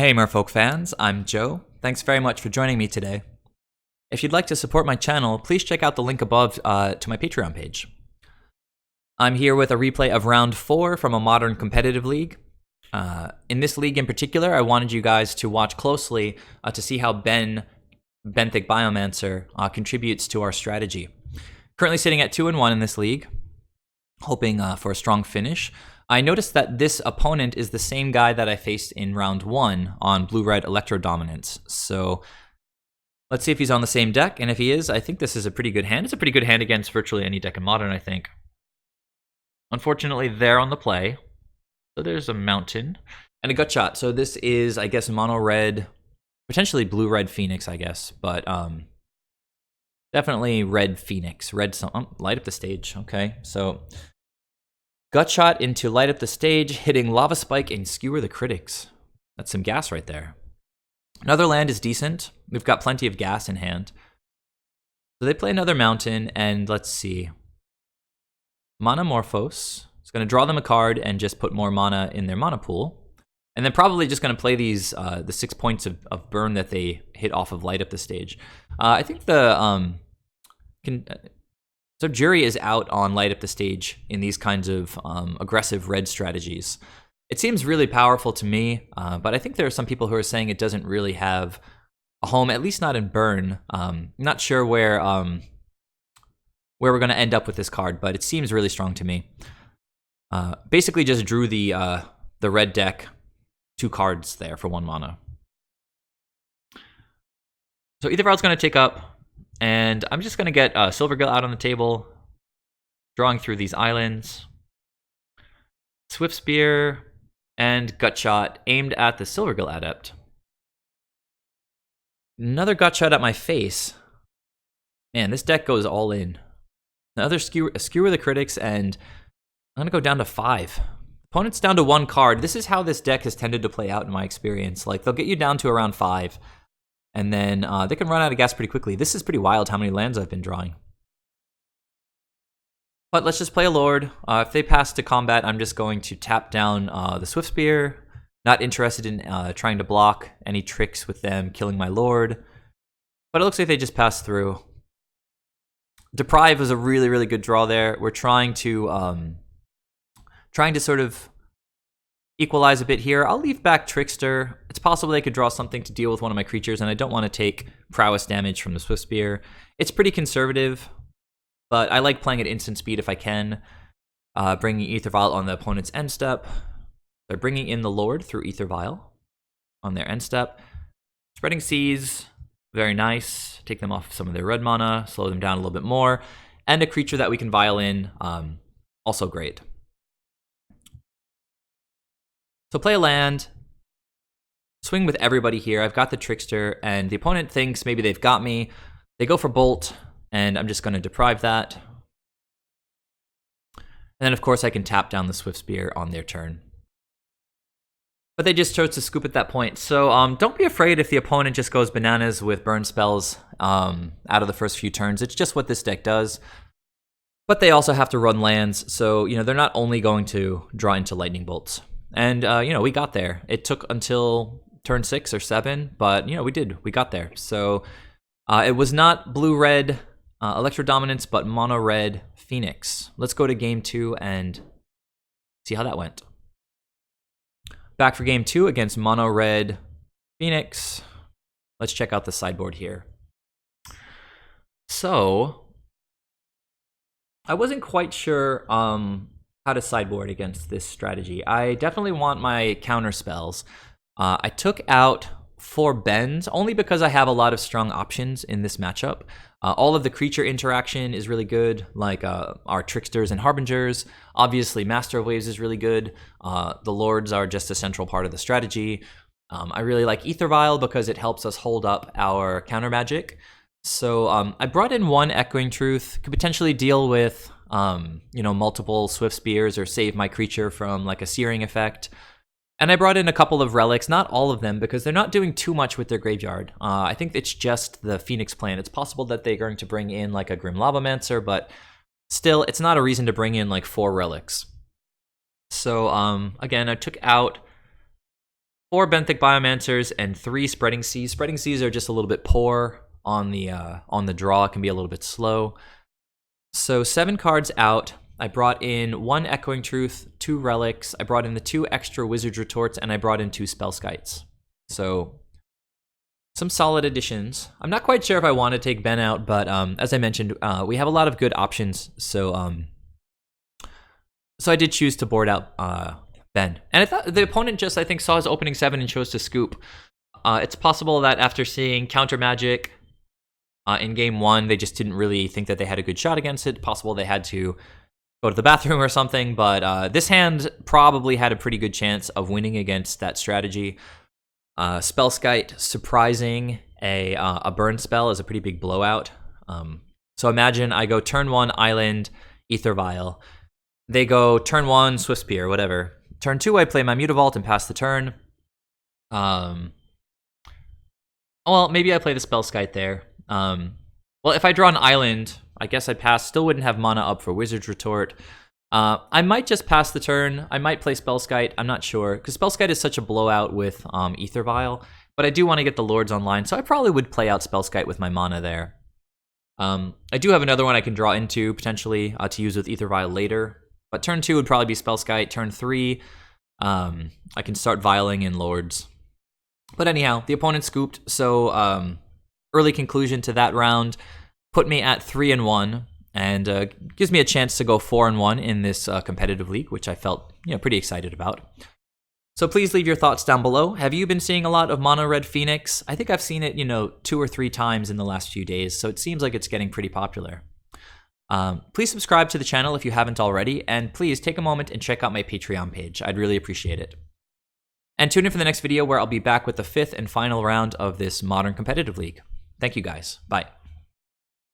Hey Merfolk fans, I'm Joe. Thanks very much for joining me today. If you'd like to support my channel, please check out the link above to my Patreon page. I'm here with a replay of Round 4 from a modern competitive league. In this league in particular, I wanted you guys to watch closely to see how Benthic Biomancer contributes to our strategy. Currently sitting at 2-1 in this league, hoping for a strong finish. I noticed that this opponent is the same guy that I faced in round 1 on blue-red Electro Dominance. So let's see if he's on the same deck, and if he is, I think this is a pretty good hand. It's a pretty good hand against virtually any deck in Modern, I think. Unfortunately, they're on the play. So there's a Mountain and a Gutshot. So this is, I guess, mono-red, potentially blue-red Phoenix, I guess, but definitely red Phoenix. Light up the stage. Okay, so Gutshot into Light Up the Stage, hitting Lava Spike and Skewer the Critics. That's some gas right there. Another land is decent. We've got plenty of gas in hand. So they play another Mountain, and let's see. Mana Morphos. It's going to draw them a card and just put more mana in their mana pool. And then probably just going to play these the 6 points of burn that they hit off of Light Up the Stage. I think the So Jury is out on Light Up the Stage in these kinds of aggressive red strategies. It seems really powerful to me, but I think there are some people who are saying it doesn't really have a home, at least not in Burn. Not sure where we're going to end up with this card, but it seems really strong to me. Basically just drew the red deck 2 cards there for 1 mana. So AEther Vial is going to take up, and I'm just going to get Silvergill out on the table, drawing through these islands. Swift Spear and Gutshot aimed at the Silvergill Adept. Another Gutshot at my face. Man, this deck goes all in. Another Skewer the Critics, and I'm going to go down to 5. Opponent's down to 1 card. This is how this deck has tended to play out in my experience. Like, they'll get you down to around 5. And then they can run out of gas pretty quickly. This is pretty wild how many lands I've been drawing. But let's just play a Lord. If they pass to combat, I'm just going to tap down the Swift Spear. Not interested in trying to block any tricks with them killing my Lord. But it looks like they just passed through. Deprive was a really, really good draw there. We're trying to sort of equalize a bit here. I'll leave back Trickster. It's possible they could draw something to deal with one of my creatures, and I don't want to take prowess damage from the Swift Spear. It's pretty conservative, but I like playing at instant speed if I can. Bringing AEther Vial on the opponent's end step. They're bringing in the Lord through AEther Vial on their end step. Spreading Seas, very nice. Take them off some of their red mana, slow them down a little bit more. And a creature that we can Vial in, also great. So play a land, swing with everybody here. I've got the Trickster, and the opponent thinks maybe they've got me. They go for Bolt, and I'm just going to deprive that. And then, of course, I can tap down the Swift Spear on their turn. But they just chose to scoop at that point. So don't be afraid if the opponent just goes bananas with burn spells out of the first few turns. It's just what this deck does. But they also have to run lands, so they're not only going to draw into Lightning Bolts. And, we got there. It took until turn 6 or 7, but, we got there. So it was not blue-red Electro Dominance, but mono-red Phoenix. Let's go to game 2 and see how that went. Back for game 2 against mono-red Phoenix. Let's check out the sideboard here. So I wasn't quite sure how to sideboard against this strategy. I definitely want my counter spells. I took out 4 bends only because I have a lot of strong options in this matchup. All of the creature interaction is really good, like our Tricksters and Harbingers. Obviously, Master of Waves is really good. The Lords are just a central part of the strategy. I really like AEther Vial because it helps us hold up our counter magic. So I brought in 1 Echoing Truth, could potentially deal with multiple Swift Spears or save my creature from like a searing effect. And I brought in a couple of relics, not all of them, because they're not doing too much with their graveyard. I think it's just the Phoenix plan. It's possible that they're going to bring in like a Grim Lavamancer, but still, it's not a reason to bring in like 4 relics. So again, I took out 4 Benthic Biomancers, and 3 Spreading Seas. Spreading Seas are just a little bit poor on the draw. It can be a little bit slow. So 7 cards out. I brought in 1 Echoing Truth, 2 Relics. I brought in the 2 extra Wizard's Retorts, and I brought in 2 Spellskites. So some solid additions. I'm not quite sure if I want to take Ben out, but as I mentioned, we have a lot of good options. So I did choose to board out Ben. And I thought the opponent just, I think, saw his opening 7 and chose to scoop. It's possible that after seeing Counter Magic in game 1, they just didn't really think that they had a good shot against it. Possible they had to go to the bathroom or something, but this hand probably had a pretty good chance of winning against that strategy. Spellskite surprising a burn spell is a pretty big blowout. So imagine I go turn 1 Island, AEther Vial. They go turn 1 Swift Spear, whatever. Turn 2, I play my Mutavault and pass the turn. Well, maybe I play the Spellskite there. Well, if I draw an Island, I guess I'd pass. Still wouldn't have mana up for Wizard's Retort. I might just pass the turn. I might play Spellskite. I'm not sure, because Spellskite is such a blowout with AEther Vial. But I do want to get the Lords online, so I probably would play out Spellskite with my mana there. I do have another one I can draw into, potentially, to use with AEther Vial later. But turn 2 would probably be Spellskite. Turn 3, I can start vialing in Lords. But anyhow, the opponent scooped, so early conclusion to that round put me at 3-1, and gives me a chance to go 4-1 in this competitive league, which I felt pretty excited about. So please leave your thoughts down below. Have you been seeing a lot of Mono Red Phoenix? I think I've seen it 2 or 3 times in the last few days, so it seems like it's getting pretty popular. Please subscribe to the channel if you haven't already, and please take a moment and check out my Patreon page. I'd really appreciate it. And tune in for the next video where I'll be back with the 5th and final round of this Modern Competitive League. Thank you guys. Bye.